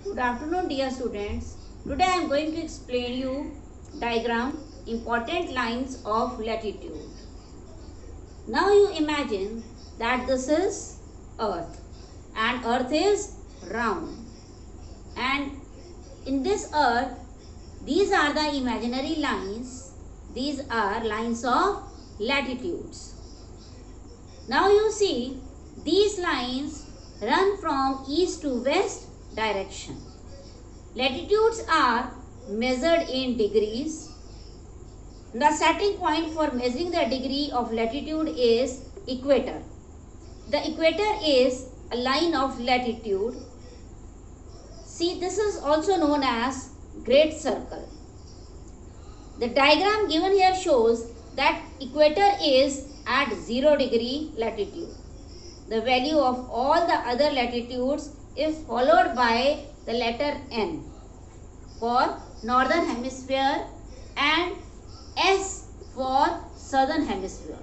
Good afternoon, dear students. Today I am going to explain you diagram important lines of latitude. Now you imagine that this is Earth and Earth is round, and in this Earth these are the imaginary lines. These are lines of latitudes. Now you see these lines run from east to west direction. Latitudes are measured in degrees. The starting point for measuring the degree of latitude is equator. The equator is a line of latitude. See, this is also known as great circle. The diagram given here shows that equator is at 0 degree latitude. The value of all the other latitudes is followed by the letter N for northern hemisphere and S for southern hemisphere.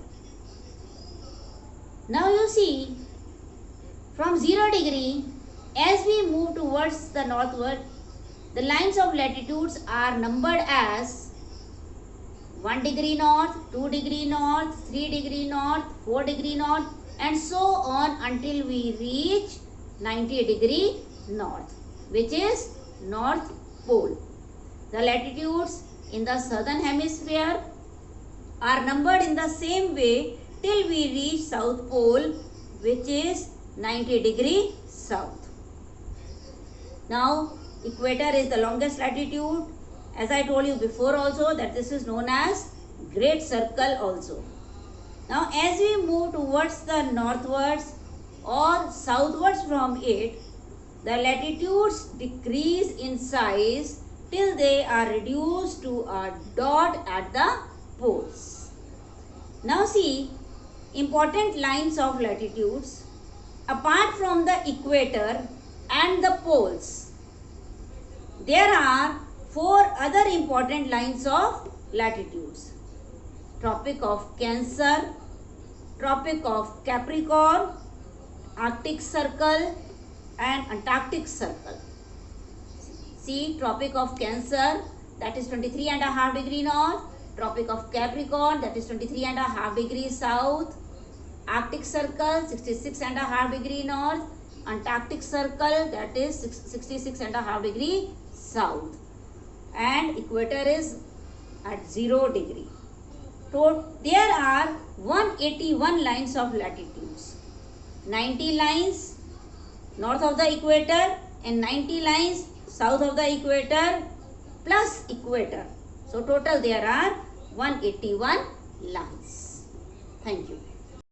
Now you see, from 0 degree, as we move towards the northward, the lines of latitudes are numbered as 1 degree north, 2 degree north, 3 degree north, 4 degree north, and so on until we reach 90 degree north, which is North Pole. The latitudes in the southern hemisphere are numbered in the same way till we reach South Pole, which is 90 degree south. Now, equator is the longest latitude. As I told you before also, that this is known as great circle also. Now, as we move towards the northwards or southwards from it, the latitudes decrease in size till they are reduced to a dot at the poles. Now see, important lines of latitudes. Apart from the equator and the poles, there are 4 other important lines of latitudes. Tropic of Cancer, Tropic of Capricorn, Arctic Circle and Antarctic Circle. See, Tropic of Cancer, that is 23.5 degree north, Tropic of Capricorn, that is 23.5 degree south, Arctic Circle 66.5 degree north, Antarctic Circle, that is 66.5 degree south, and equator is at 0 degree. So there are 181 lines of latitudes, 90 lines north of the equator and 90 lines south of the equator plus equator. So total there are 181 lines. Thank you.